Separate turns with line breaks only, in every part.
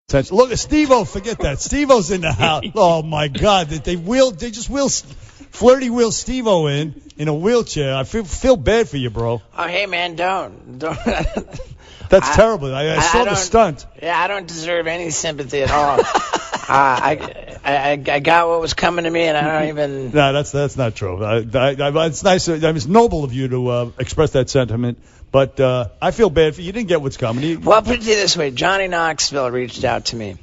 Look, Steve-O, forget that. Steve-O's in the house. Oh, my God. They just flirty wheel Steve-O in a wheelchair. I feel bad for you, bro.
Oh, hey, man, don't.
That's terrible. I saw the stunt.
Yeah, I don't deserve any sympathy at all. I got what was coming to me, and I don't even.
No, that's not true. It's nice. It's noble of you to express that sentiment. But I feel bad for you. You didn't get what's coming.
Well, I'll put it this way. Johnny Knoxville reached out to me.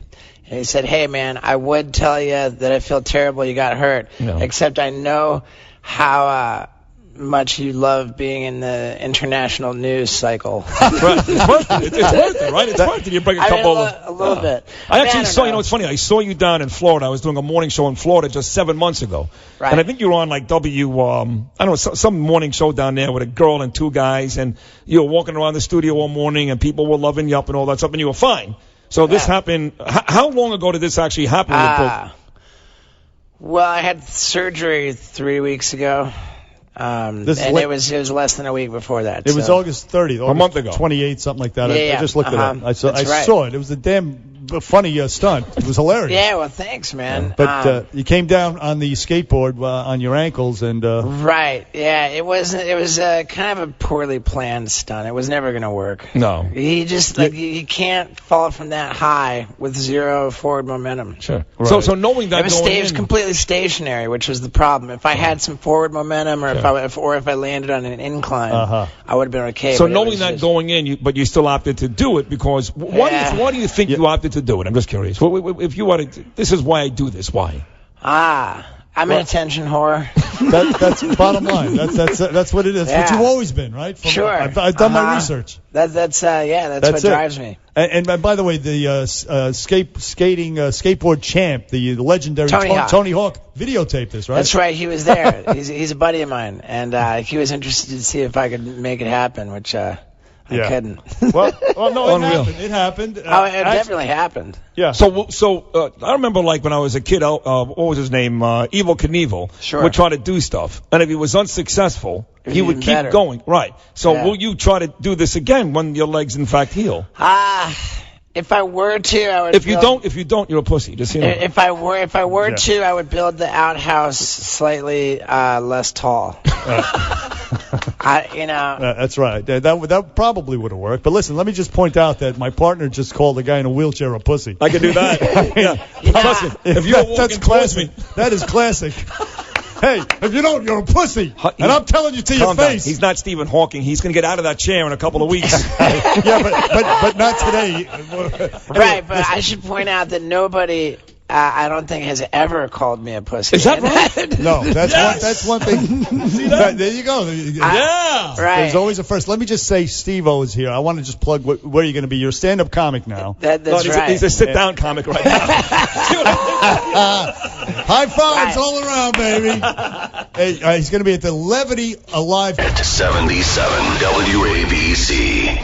And he said, hey, man, I would tell you that I feel terrible you got hurt, except I know how much you love being in the international news cycle.
Right. It's worth it, right? It's worth it. You bring a couple
a little bit.
I actually saw, it's funny, I saw you down in Florida. I was doing a morning show in Florida just 7 months ago.
Right.
And I think you were on like I don't know, some morning show down there with a girl and two guys, and you were walking around the studio all morning, and people were loving you up and all that stuff, and you were fine. So this happened. How long ago did this actually happen?
Well, I had surgery 3 weeks ago. It was less than a week before that.
It was August 30th.
A month ago.
28th, something like that.
Yeah,
I just looked it up. I
right.
saw it. It was a damn funny stunt. It was hilarious.
Yeah, well, thanks, man.
But you came down on the skateboard on your ankles and.
Right. Yeah. It was kind of a poorly planned stunt. It was never going to work.
No.
He just you can't fall from that high with zero forward momentum.
Sure.
Right.
So knowing that
it was completely stationary, which was the problem. If I had some forward momentum, or if I landed on an incline, I would have been okay.
So knowing that going in, but you still opted to do it because why do you think you opted to do it? I'm just curious. If you wanted, this is why I do this. Why?
I'm an attention whore.
That's bottom line. That's what it is.
Yeah.
What you've always been, right?
Sure.
I've done my research.
That's what drives me.
And by the way, the skateboard champ, the legendary Tony Hawk, videotaped this, right?
That's right. He was there. He's a buddy of mine, and he was interested to see if I could make it happen, which I couldn't.
Well, no, it happened. It
definitely happened.
Yeah.
So I remember like when I was a kid, what was his name? Evel Knievel would try to do stuff, and if he was unsuccessful, he would keep going. Right. So will you try to do this again when your legs in fact heal?
If I were to, I would.
If you don't, you're a pussy. Just
If I were to, I would build the outhouse slightly less tall.
That's right. That probably would have worked. But listen, let me just point out that my partner just called the guy in a wheelchair a pussy.
I can do that. Listen, if you're walking towards me,
that is classic. Hey, if you don't, you're a pussy. And I'm telling you to your face.
He's not Stephen Hawking. He's going to get out of that chair in a couple of weeks.
but not today.
Right, but I should point out that nobody, I don't think, has ever called me a pussy.
Is that right?
No, that's one thing. See that? There you go.
Yeah.
Right.
There's always a first. Let me just say Steve-O is here. I want to just plug where you're going to be. You're a stand-up comic now.
That's right.
He's a sit-down comic right now.
High fives all around, baby. Hey, he's going to be at the Levity Alive.
At 77 WABC.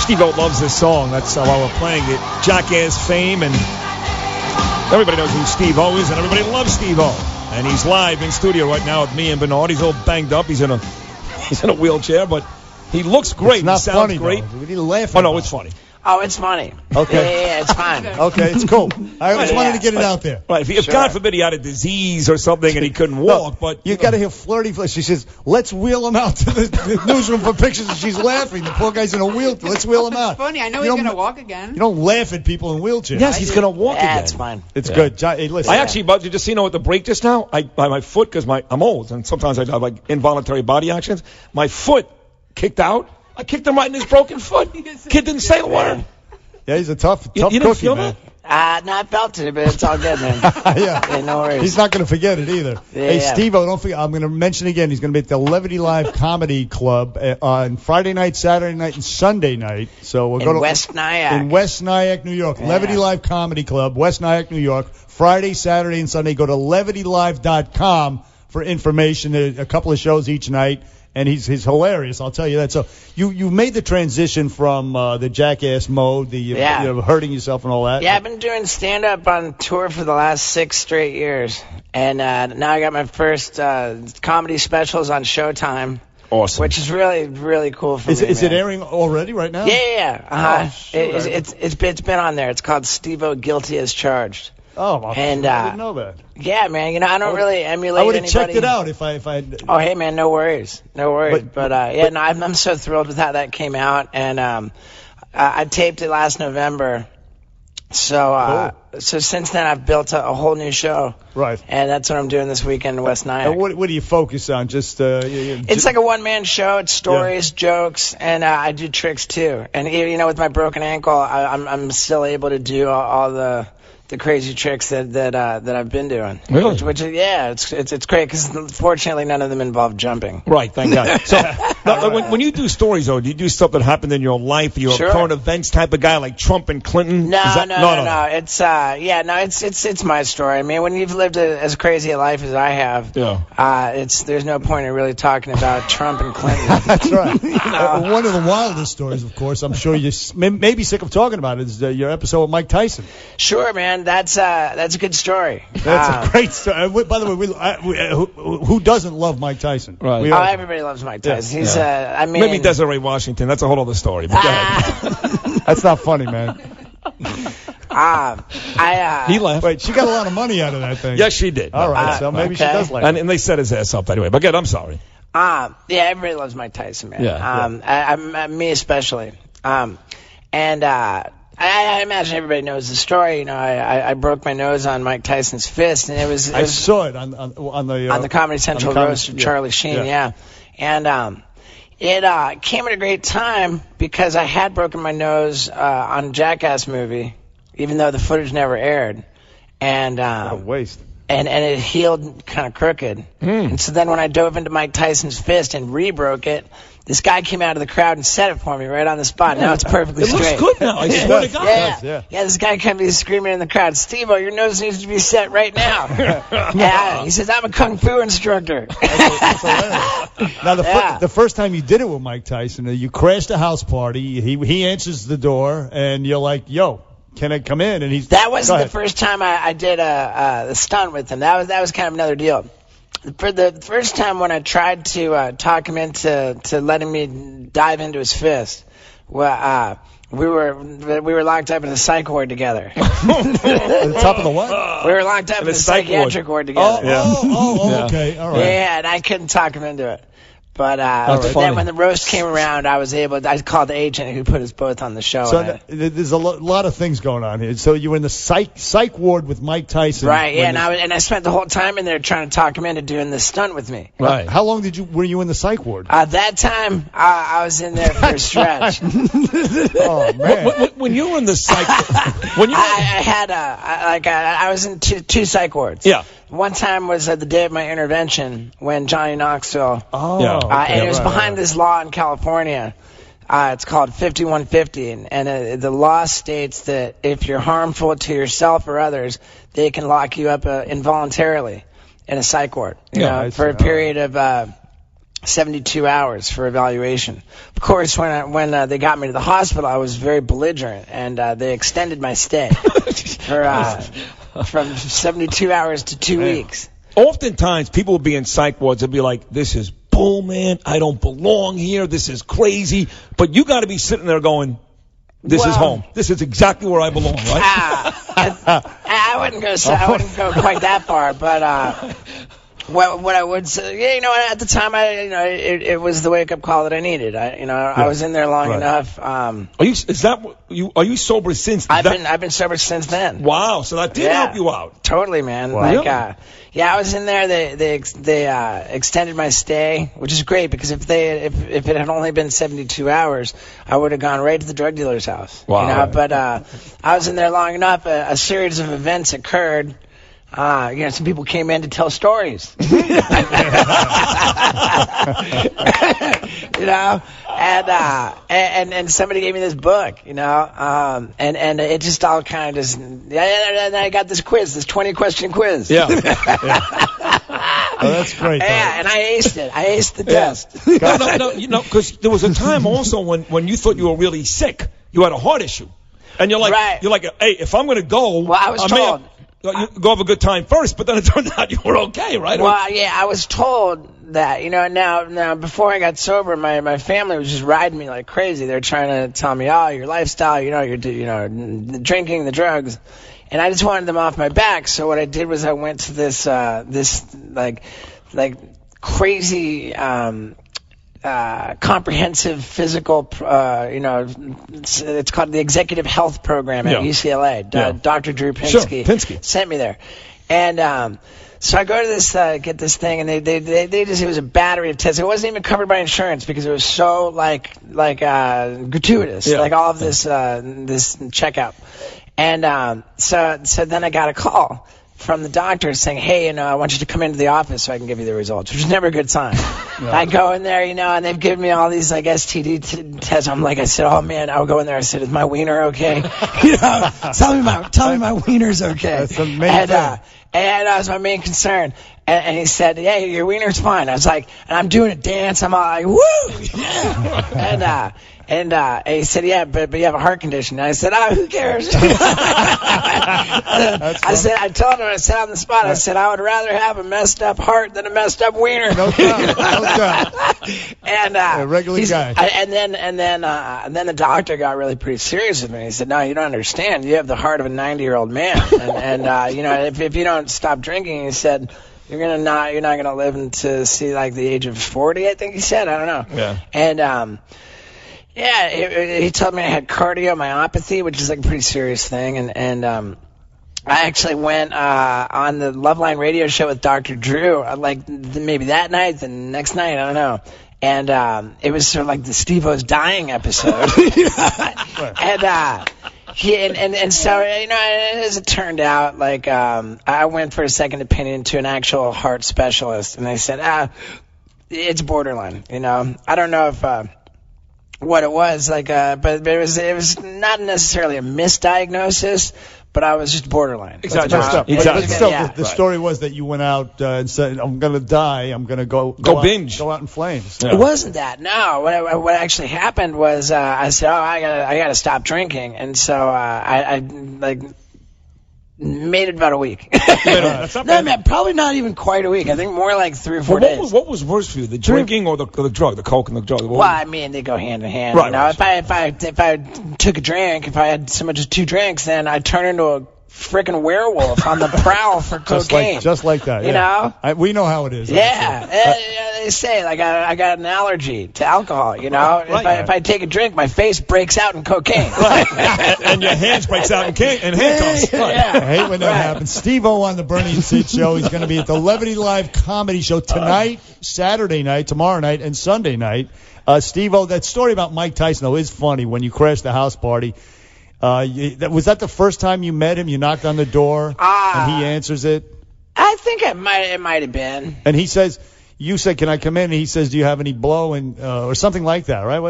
Steve-O loves this song. That's why we're playing it. Jackass fame, and everybody knows who Steve-O is, and everybody loves Steve-O. And he's live in studio right now with me and Bernard. He's all banged up. He's in a wheelchair, but he looks great.
It's not
he sounds
funny,
great.
Though. We need to laugh.
Oh no, it's funny.
Oh, it's funny.
Okay.
Yeah, it's fine.
Okay, it's cool. I just wanted to get it out there.
Right. If God forbid he had a disease or something and he couldn't walk, but
you got to hear flirty. She says, "Let's wheel him out to the newsroom for pictures." And she's laughing. The poor guy's in a wheelchair. Let's wheel him out.
It's funny. I know he's going to walk again.
You don't laugh at people in wheelchairs.
Yes, he's going to walk again.
It's fine.
It's good. Hey, listen.
I actually, but you just see, at the break just now, by my foot, because I'm old and sometimes I have like involuntary body actions. My foot kicked out. I kicked him right in his broken foot. Kid didn't say a word.
Yeah, he's a tough
you didn't
cookie,
feel
man.
That?
No, I felt it, but it's all good, man.
Yeah,
no worries.
He's not going to forget it either. Hey, Steve-O, don't forget. I'm going to mention again. He's going to be at the Levity Live Comedy Club on Friday night, Saturday night, and Sunday night. So we'll go to
West Nyack.
In West Nyack, New York. Yeah. Levity Live Comedy Club, West Nyack, New York. Friday, Saturday, and Sunday. Go to levitylive.com for information. There's a couple of shows each night. And he's hilarious, I'll tell you that. So you made the transition from the Jackass mode, the hurting yourself and all that.
Yeah, I've been doing stand-up on tour for the last 6 straight years. And now I got my first comedy specials on Showtime.
Awesome.
Which is really, really cool for me.
Is it airing already right now?
Yeah.
Oh, sure.
It's been on there. It's called Steve-O Guilty as Charged.
Oh, well,
and
I didn't know that.
Yeah, man. I don't really emulate.
I would have
anybody.
checked it out if I.
Oh, hey, man. No worries. But I'm so thrilled with how that came out, and I taped it last November. So since then I've built a whole new show.
Right.
And that's what I'm doing this weekend in West Nyack.
And what do you focus on? Just
it's like a one-man show. It's stories, jokes, and I do tricks too. And with my broken ankle, I'm still able to do all the crazy tricks that I've been doing.
Really?
Which it's great because fortunately none of them involve jumping.
Right, thank God. So when you do stories, though, do you do stuff that happened in your life? Are you a current events type of guy like Trump and Clinton?
No. It's it's my story. I mean, when you've lived as crazy a life as I have, there's no point in really talking about Trump and Clinton.
That's right. One of the wildest stories, of course, I'm sure you may be sick of talking about it, is your episode with Mike Tyson.
Sure, man. That's a good story.
That's a great story. By the way, who doesn't love Mike Tyson?
Right.
Everybody loves Mike Tyson. He's
maybe Desiree Washington. That's a whole other story. But go ahead.
That's not funny, man.
He left.
Wait, she got a lot of money out of that thing.
Yes, she did.
All right, so maybe she does like it.
And they set his ass up anyway. But again, I'm sorry.
Everybody loves Mike Tyson, man. Yeah. Me especially. I imagine everybody knows the story. I broke my nose on Mike Tyson's fist, and it was
I saw it on the
Comedy Central roast of Charlie Sheen. Yeah. And it came at a great time because I had broken my nose on a Jackass movie, even though the footage never aired. And
what a waste.
And it healed kind of crooked. And so then when I dove into Mike Tyson's fist and re-broke it, this guy came out of the crowd and set it for me right on the spot. Now it's perfectly straight.
It looks good now. I swear to God.
Yeah, this guy came screaming in the crowd, Steve-O, your nose needs to be set right now. He says, I'm a Kung Fu instructor.
That's hilarious. Now, the first time you did it with Mike Tyson, you crashed a house party. He answers the door, and you're like, yo, can I come in? And
that wasn't the first time I did a stunt with him. That was kind of another deal. For the first time when I tried to talk him into letting me dive into his fist, well, we were locked up in a psych ward together.
At the top of the what?
We were locked up in a psychiatric ward together.
Okay, all right.
Yeah, and I couldn't talk him into it. But then when the roast came around, I called the agent who put us both on the show.
So there's a lot of things going on here. So you were in the psych ward with Mike Tyson.
Right, yeah, and I spent the whole time in there trying to talk him into doing this stunt with me.
Right. How long were you in the psych ward?
That time, I was in there for a stretch.
Oh, man.
When you were in the psych...
I was in two psych wards.
Yeah.
One time was the day of my intervention when Johnny Knoxville...
and
it was behind this law in California. It's called 5150, and the law states that if you're harmful to yourself or others, they can lock you up involuntarily in a psych ward for a period of 72 hours for evaluation. Of course, when they got me to the hospital, I was very belligerent, and they extended my stay from 72 hours to 2 weeks.
Oftentimes, people will be in psych wards. They'll be like, this is bull, man. I don't belong here. This is crazy. But you got to be sitting there going, this is home. This is exactly where I belong, right?
I wouldn't go quite that far, but what I would say, at the time, it was the wake up call that I needed. I was in there long enough. Are
you sober since?
I've been sober since then.
Wow, so that did help you out.
Totally, man.
Wow.
I was in there. They extended my stay, which is great because if it had only been 72 hours, I would have gone right to the drug dealer's house.
Wow.
But I was in there long enough. A series of events occurred. Some people came in to tell stories. And somebody gave me this book, and it just all kind of and I got this 20-question quiz.
Yeah. Oh, that's great.
Yeah, and I aced it. I aced the test.
No, because there was a time also when you thought you were really sick. You had a heart issue, and you're like, hey, if I'm going to go,
well, I was told.
You go have a good time first, but then it turned out you were okay, right?
Well, yeah, I was told that. Now before I got sober, my family was just riding me like crazy. They're trying to tell me, oh, your lifestyle, you're the drinking, the drugs. And I just wanted them off my back. So what I did was I went to this crazy comprehensive physical, it's called the Executive Health Program at UCLA. Dr. Drew Pinsky sent me there. And so I go to this, get this thing, and they just, it was a battery of tests. It wasn't even covered by insurance because it was so gratuitous, like all of this checkup. And so then I got a call from the doctor saying, hey, I want you to come into the office so I can give you the results, which is never a good sign. I go in there, and they've given me all these STD tests. I said, oh man, I'll go in there. I said, is my wiener okay? Tell me my wiener's okay.
That's amazing.
And that was my main concern. And he said, yeah, your wiener's fine. I was like, and I'm doing a dance. I'm all like, woo! Yeah! And he said, yeah, but you have a heart condition. And I said, who cares? I told him, I said on the spot, I said, I would rather have a messed up heart than a messed up wiener.
No doubt.
And
a regular guy.
And then the doctor got really pretty serious with me. He said, no, you don't understand. You have the heart of a 90-year-old man. And if you don't stop drinking, he said, you're not gonna live to see the age of 40. I think he said. I don't know.
Yeah.
And he told me I had cardiomyopathy, which is a pretty serious thing. And I actually went on the Loveline radio show with Dr. Drew, maybe that night, the next night, I don't know. And it was sort of like the Steve-O's dying episode. And so, as it turned out, I went for a second opinion to an actual heart specialist, and they said, it's borderline. I don't know if what it was, but it was not necessarily a misdiagnosis, but I was just borderline.
Exactly.
But still, the story was that you went out and said, I'm going to die. I'm going to go
binge.
Go out in flames.
Yeah. It wasn't that. No. What actually happened was I said, I got to stop drinking. And so I made it about a week. Probably not even quite a week. I think more like 3 or 4 days.
What was worse for you, the drinking or the drug, the coke and the drug?
They go hand in hand.
Right.
If I took a drink, if I had so much as 2 drinks, then I'd turn into a freaking werewolf on the prowl for cocaine.
Just like that. We know how it is.
Yeah. They say I got an allergy to alcohol. If I take a drink, my face breaks out in cocaine.
And your hands breaks out in handcuffs.
Yeah.
I hate when that happens. Steve-O on the Bernie and Sid show. He's going to be at the Levity Live Comedy Show tonight, Saturday night, tomorrow night, and Sunday night. Steve-O, that story about Mike Tyson, though, is funny when you crashed the house party. Was that the first time you met him? You knocked on the door, and he answers it?
I think it might have been.
And he says, you said, can I come in? And he says, do you have any blow? Or something like that, right?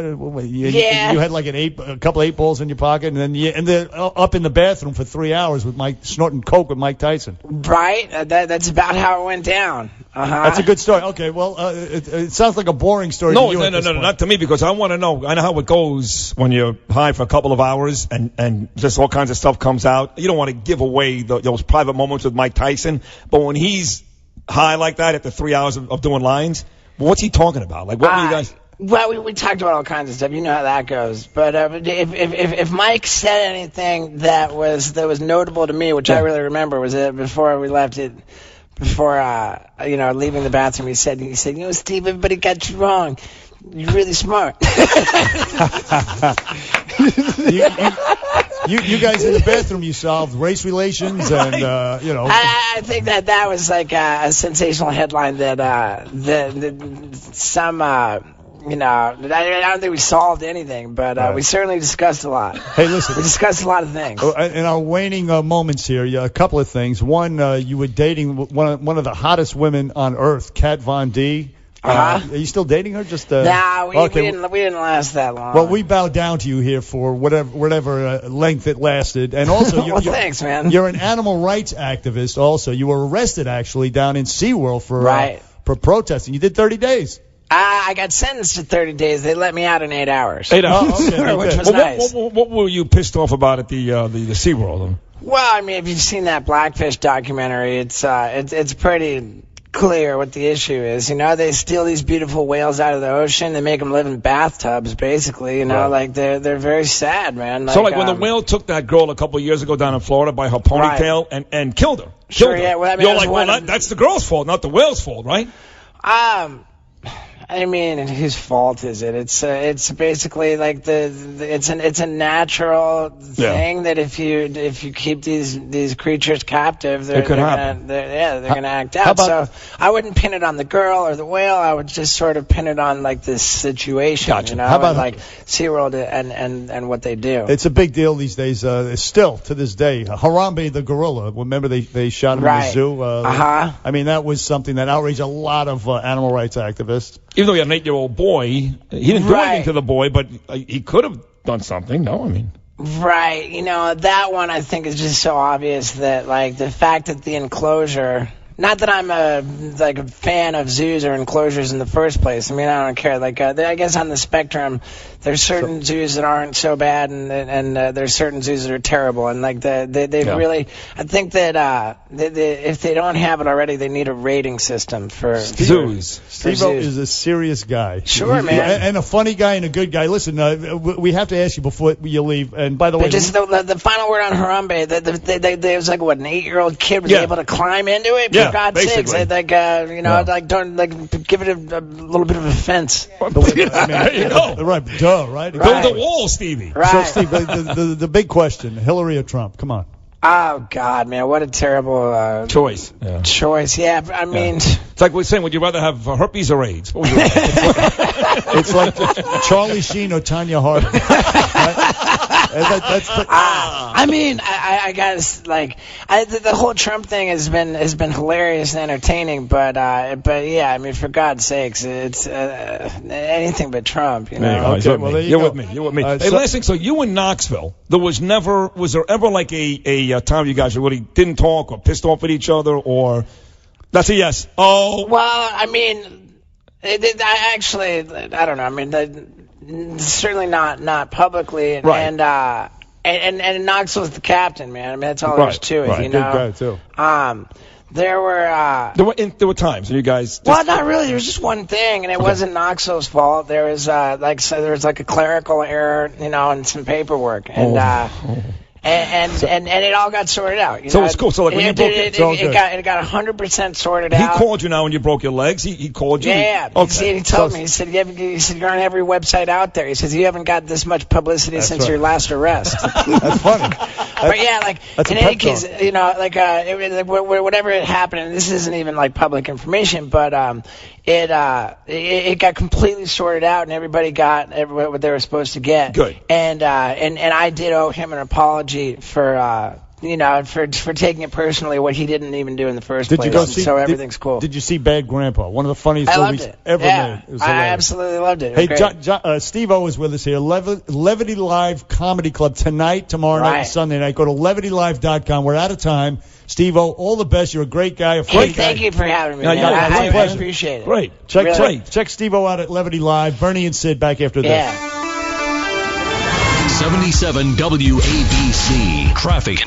You had a couple 8 balls in your pocket, and then up in the bathroom for 3 hours with snorting coke with Mike Tyson.
Right. That's about how it went down.
That's a good story. Okay, well, it sounds like a boring story.
No, not to me, because I want to know. I know how it goes when you're high for a couple of hours and just all kinds of stuff comes out. You don't want to give away those private moments with Mike Tyson, but when he's high like that after 3 hours of doing lines, what's he talking about? What were you guys?
Well, we talked about all kinds of stuff. You know how that goes. But if Mike said anything that was notable to me, which I really remember, was before we left it. Before leaving the bathroom, he said, Steve, everybody got you wrong. You're really smart.
You guys in the bathroom, you solved race relations and
I think that was like a sensational headline that some. I don't think we solved anything, but we certainly discussed a lot.
Hey, listen.
We discussed a lot of things.
In our waning moments here, a couple of things. One, you were dating one of the hottest women on earth, Kat Von D. Are you still dating her?
Nah, we didn't last that long.
Well, we bow down to you here for whatever length it lasted. And also,
thanks, man.
You're an animal rights activist also. You were arrested, actually, down in SeaWorld for protesting. You did 30 days.
I got sentenced to 30 days. They let me out in 8 hours.
8 hours.
Okay,
which was nice.
What were you pissed off about at the SeaWorld?
Well, I mean, if you've seen that Blackfish documentary, it's pretty clear what the issue is. You know, they steal these beautiful whales out of the ocean. They make them live in bathtubs, basically. You know, like they're very sad, man.
So like when the whale took that girl a couple of years ago down in Florida by her ponytail and killed her.
Sure, yeah. Well, I mean,
you're like, well, that's the girl's fault, not the whale's fault, right?
I mean, whose fault is it? It's basically like it's a natural thing that if you keep these creatures captive, they're gonna act out. So I wouldn't pin it on the girl or the whale. I would just sort of pin it on like this situation.
Gotcha.
You know,
how about
like SeaWorld and what they do?
It's a big deal these days. Still to this day, Harambe the gorilla. Remember they shot him in the zoo. I mean, that was something that outraged a lot of animal rights activists.
Even though he had an 8-year-old boy, he didn't do anything to the boy, but he could have done something. No, I mean.
Right. You know, that one I think is just so obvious that, like, the fact that the enclosure... Not that I'm a fan of zoos or enclosures in the first place. I mean, I don't care. Like, I guess on the spectrum, there's certain zoos that aren't so bad, and there's certain zoos that are terrible. And like they really, I think that if they don't have it already, they need a rating system for
zoos.
Steve-O is a serious guy.
Sure, man,
and a funny guy and a good guy. Listen, we have to ask you before you leave. And by the way,
just the final word on Harambe. There was like an 8-year-old kid was able to climb into it.
Yeah,
for God's sakes, don't give it a little bit of a fence.
There you go.
Right, duh, right?
Build a wall, Stevie.
Right.
So, Steve, the big question: Hillary or Trump? Come on.
Oh God, man, what a terrible
choice.
Choice. Yeah, I mean,
it's like we're saying: would you rather have herpes or AIDS? What would you rather?
It's like Charlie Sheen or Tanya Harding. Right?
I mean, I guess the whole Trump thing has been hilarious and entertaining, but yeah, I mean, for God's sakes, it's anything but Trump, you know.
You're with me. Hey, last thing, so you in Knoxville, was there ever like a time you guys really didn't talk or pissed off at each other, or that's a yes? Oh,
well, I mean, I don't know. I mean, certainly not publicly,
right.
And Knoxville's the captain, man. I mean, that's all there is to it, you know.
Good guy too.
There were
times when you guys.
Well, not really. There was just one thing, and it wasn't Knoxville's fault. There was there was a clerical error, you know, and some paperwork, and it all got sorted out. You know?
It's cool. So like when you broke it
got 100% sorted out.
He called you now when you broke your legs. He called you.
Yeah.
Okay.
He told me. He said you're on every website out there. He says you haven't got this much publicity since your last arrest.
That's funny.
But yeah, in any case, you know, whatever had happened, and this isn't even like public information, but it got completely sorted out, and everybody got what they were supposed to get.
Good.
And I did owe him an apology for taking it personally, what he didn't even do in the first place. So everything's cool.
Did you see Bad Grandpa? One of the funniest movies ever made.
I absolutely loved it.
Hey, Steve-O is with us here. Levity Live Comedy Club tonight, tomorrow night, and Sunday night. Go to levitylive.com. We're out of time. Steve-O, all the best. You're a great guy.
Thank you for having me. I appreciate it.
Great. Check Steve-O out at Levity Live. Bernie and Sid back after this.
77 WABC Traffic.